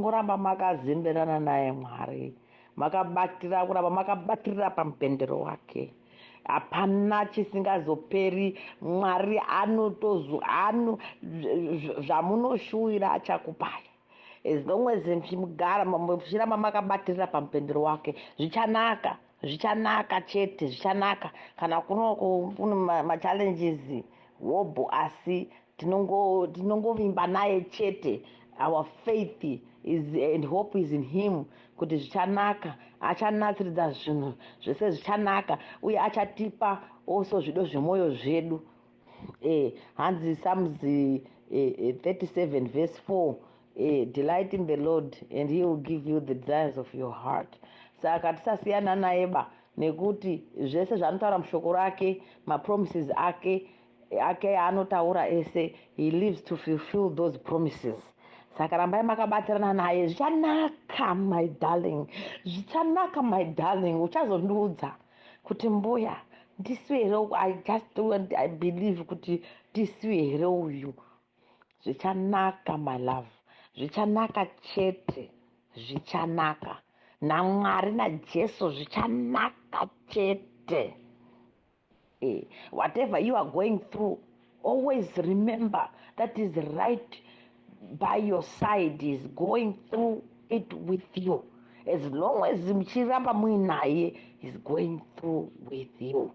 munongoramba makazemberana naye Mwari, makabatira kuramba makabatirira pamupendero wake. Hapana chisingazoperi. Mwari zvamunoshuwira achakupai. As long as muchiramba makabatirira pamupendero wake, zvichanaka chete, zvichanaka. Kana kune machallenges wobho, asi tinongovimba naye chete. Our faith is and hope is in him, kuti zvichanaka. Achanatsiridza zvinhu zvese zvichanaka, uye achatipa also zvido zvemwoyo zvedu. Hanzi Psalms 37 verse 4, delight in the Lord and he will give you the desires of your heart. Saka tisasiyana naye ba, nekuti zvese zvanotaura mushoko rake, mapromises ake anotaura ese, he lives to fulfill those promises. Saka rambai makabatirana naye. Zvichanaka my darling, zvichanaka my darling. Uchazondiudza kuti mbuya ndisiwe here, I believe kuti ndisiwe here uyu. Zvichanaka my love, zvichanaka chete, zvichanaka. naMwari naJesu zvichanaka chete. Whatever you are going through, always remember that is right by your side, is going through it with you. As long as mchiramba muinaye, is going through with you.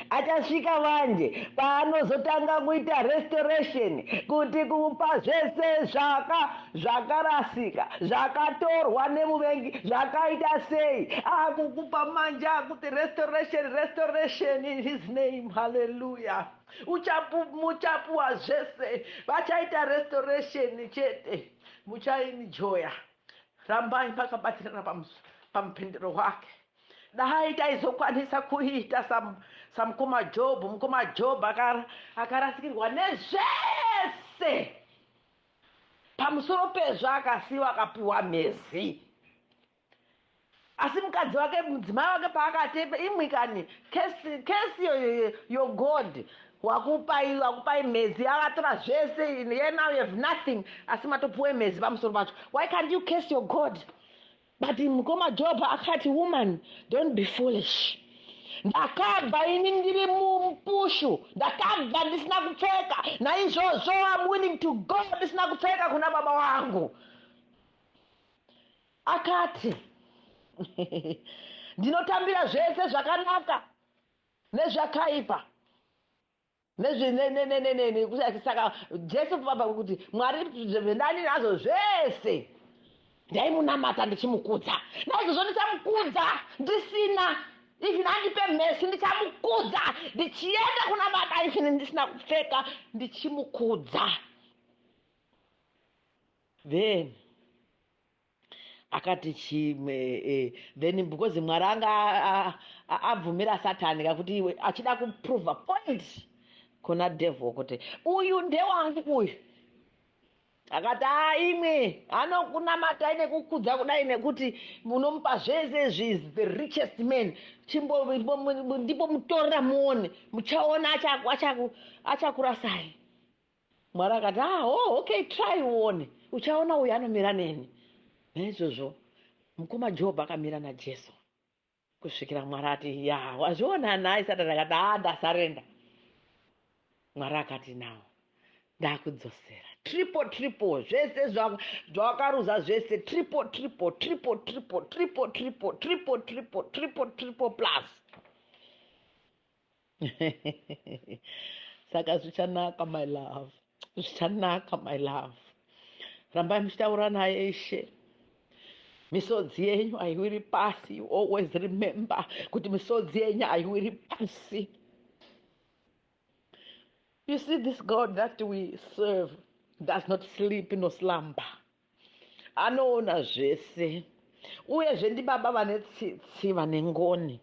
Achasvika manje paanozotanga kuita restoration, kuti kupa zvese zvakarasika, zvakatorwa nemuvengi, zvakaita sei, akukupa manje akuti restoration in his name. Hallelujah. Muchapuwa zvese, vachaita restoration chete, muchaenjoya. Rambai pakabatirana pamupendero wake. Dai taizokwanisa kuita samukoma Job akarasikirwa nezvese, pamusoro pezvo akasiyiwa akapiwa mhezi. Asi mukadzi wake, mudzimai wake paakati imwikani kesi yo God wakupai mhezi, akatora zvese, now you have nothing, asi matopuwe mhezi pamusoro pacho. Why can't you curse your God? But mukoma Job akati, woman, don't be foolish. Ndakabva ini ndiri mupushu, ndakabva ndisina kupfeka, naizvozvo I'm willing to go ndisina kupfeka kuna baba wangu. Akati ndinotambira zvese zvakanaka nezvakaipa. Saka Jesu baba kuti Mwari ndani nazvo zvese ndaimunamata ndichimukudza, naizvozvo ndichamukudza ndisina, even andipe mhezi ndichamukudza ndichienda kuna baba even ndisina kupfeka, ndichimukudza. Then akati then because Mwari anga abvumira Satani kakuti iwe achida kuprove a point kuna devil kuti uyu ndewangu uyu. Akati imwe anokunamatai nekukudza kudai nekuti munomupa zvese is the richest man, ndipo mutorera muone, muchaona achakurasai. Mwari akati okay, try uone, uchaona uyu anomira neni. Naizvozvo mukoma Job akamira naJesu kusvikira Mwari ati wazviona nhai. Satani akati ndasarenda. Mwari akati nawo ndakudzosera triple zvese zvawakaruza zvese, triple plus. Saka zvichanaka my love, zvichanaka my love. Rambai muchitaura naye Ishe. Misodzi yenyu haiwiri pasi. You always remember kuti misodzi yenyu haiwiri pasi. You see, this God that we serve does not sleep nor slumber. Anoona zvese. Uyezve ndibaba vane tsitsi vane ngoni.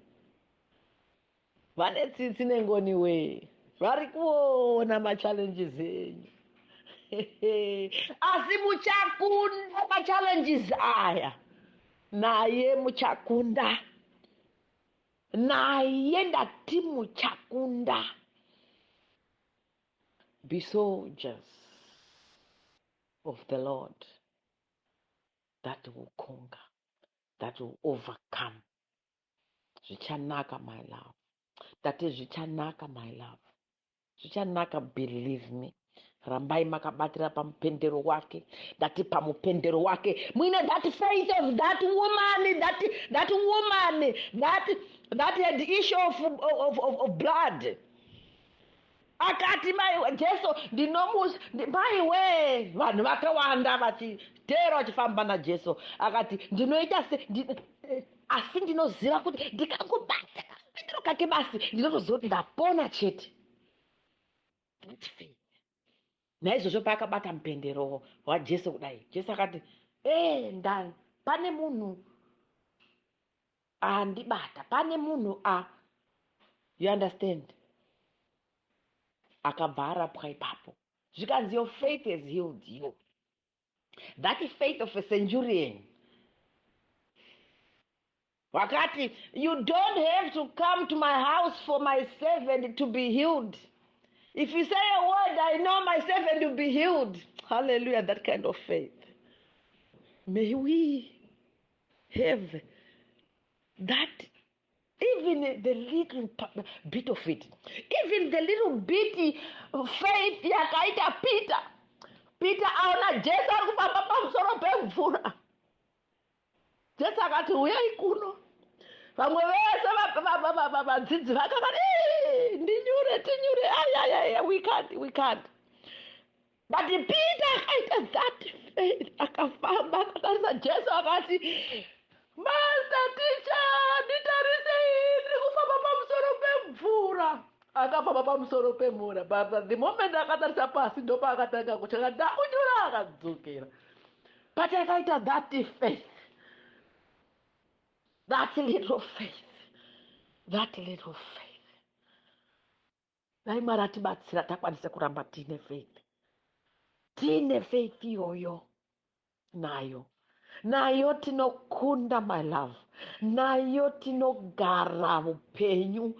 Vane tsitsi nengoni we. Vari kuona machallenges enyu. Asi muchakunda machallenges aya. Naye muchakunda. Naye ndati muchakunda. Be soldiers of the Lord. that will conquer, that will overcome. Zvichanaka, my love. That is zvichanaka, my love. Zvichanaka, believe me. Rambai makabatira pamupendero wake, dati pamupendero wake muine that faith of that woman, that woman that had issue of blood. Akati mai Jesu ndinomusi maiwe vanhu vakawanda vachiteera vachifamba naJesu akati ndinoita asi ndinoziva kuti ndikangobata kapendero kake basi ndinotoziva kuti ndapona chete. Naizvozvo paakabata mupendero waJesu kudai, Jesu akati ndani pane munhu andibata, pane munhu you understand. Akabva arapwa ipapo. Zvikanzi your faith has healed you. That faith of a centurion. Wakati, you don't have to come to my house for my servant to be healed. If you say a word, I know my servant will be healed. Hallelujah, that kind of faith. May we have that, even the little bit of it, even the little bit of faith yakaita Peter aona Jesu ari kufamba pamusoro pemvura. Jesu akati uyai kuno. Vamwe vese vadzidzi vakati tinyure we can't. But Peter akaita that faith, akafamba akatarisa Jesu akati, Master teacher, nditarise ndiri kufamba pamusoro pemvura. Akafamba pamusoro pemvura. But the moment akatarisa pasi ndopa akatanga kucheka ndakunyura akadzokera. But akaita that faith. That little faith. Dai maratibatsira takwanisa kuramba tine faith. Tine faith iyoyo. Nayo tinokunda, my love. Nayo tinogara upenyu.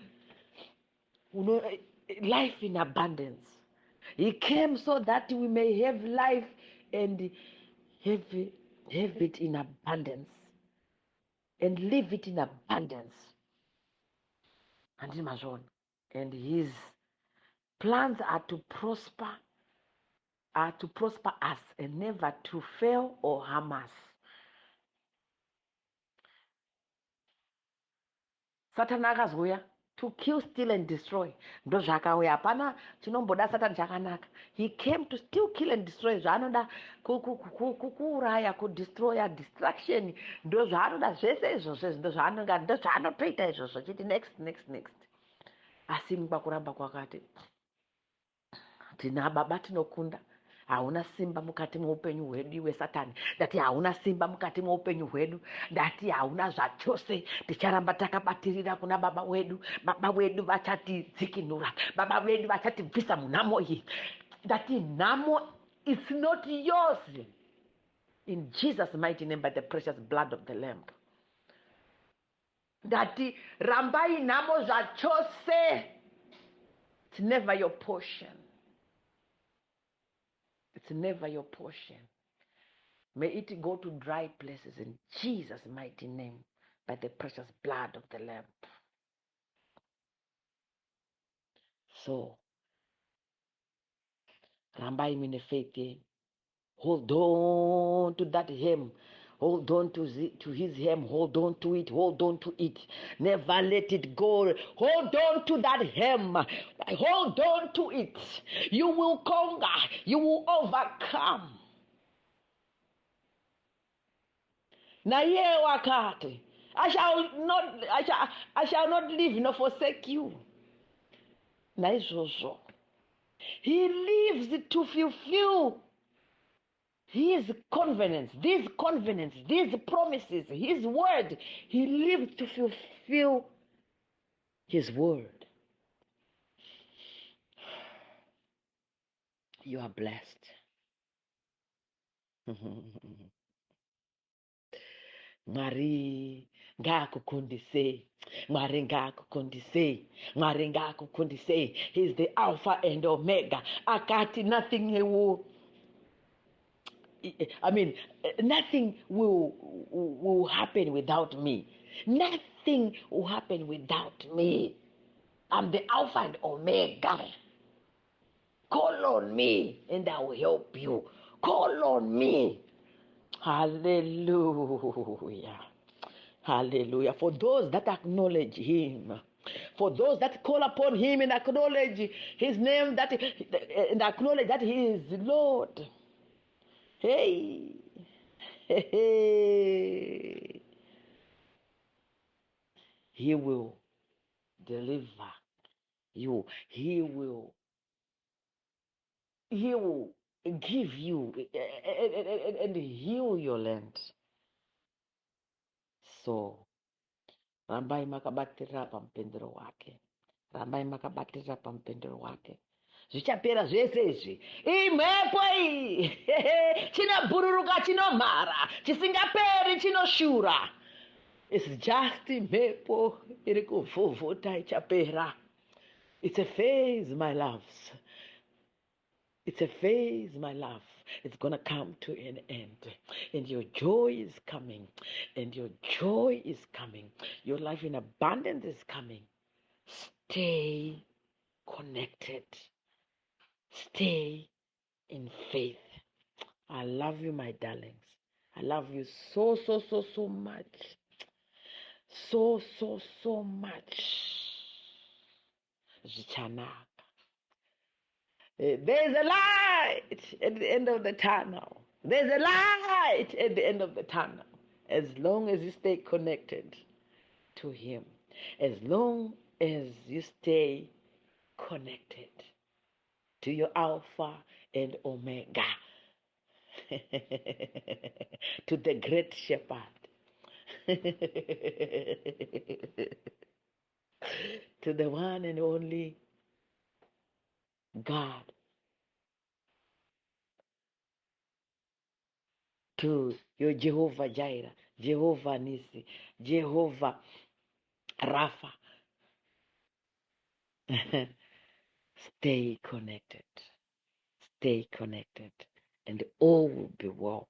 Life in abundance. He came so that we may have life and have it in abundance. And live it in abundance. And his plans are to prosper us and never to fail or harm us. Satan akazouya to kill, steal and destroy. Ndo zvakauya hapana chinomboda Satan chakanaka. He came to still kill and destroy. Zvaanoda kuuraya, kudestroya, distraction. Ndo zvaanoda zvese izvozvo. Ndo zvaanotoita izvozvo. Chiti next. Asi pakuramba kwakati tina baba tinokunda. Hauna simba mukati mweupenyu hwedu iwe Satani. Ndati hauna simba mukati mweupenyu hwedu. Ndati hauna zvachose. Ticharamba takabatirira kuna baba wedu. Baba wedu vachatidzikinura. Baba wedu vachatibvisa munhamo iyi. Ndati nhamo is not yours. In Jesus' mighty name, by the precious blood of the Lamb. Ndati rambai nhamo zvachose. It's never your portion. It's never your portion. May it go to dry places in Jesus' mighty name by the precious blood of the Lamb. So, rambai mine faith. Hold on to that hem. Hold on to his hem. Hold on to it. Hold on to it. Never let it go. Hold on to that hem. Hold on to it. You will conquer. You will overcome. Na ye wakati. I shall not leave nor forsake you. Na izozo. He lives to fulfill His covenants, these promises, His word. He lives to fulfill His word. You are blessed. Mwari ngakukundise. Mwari ngakukundise. He's the Alpha and Omega. Akati nothing I mean, nothing will happen without me. Nothing will happen without me. I'm the Alpha and Omega. Call on me and I will help you. Call on me. Hallelujah. Hallelujah. For those that acknowledge him, for those that call upon him and acknowledge his name, and acknowledge that he is Lord. Hey. Hey. He will deliver you. He will give you and heal your land. So rambai makabatira pampendero wake, rambai makabatira pampendero wake. Zvichapera zvese izvi, imhepo iyi chinobhururuka chinomhara, chisingaperi chinoshura. It's just mhepo iri kuvhuvhuta ichapera. It's a phase, my loves. It's a phase, my love. It's going to come to an end. And your joy is coming. And your joy is coming. Your life in abundance is coming. Stay connected. Stay in faith. I love you, my darlings. I love you so, so, so, so much. So, so, so much. Zichanaka. There's a light at the end of the tunnel. There's a light at the end of the tunnel. As long as you stay connected to him. As long as you stay connected to your Alpha and Omega. To the great shepherd. To the one and only God. To your Jehovah Jireh, Jehovah Nisi, Jehovah Rapha. Stay connected. Stay connected. And all will be well.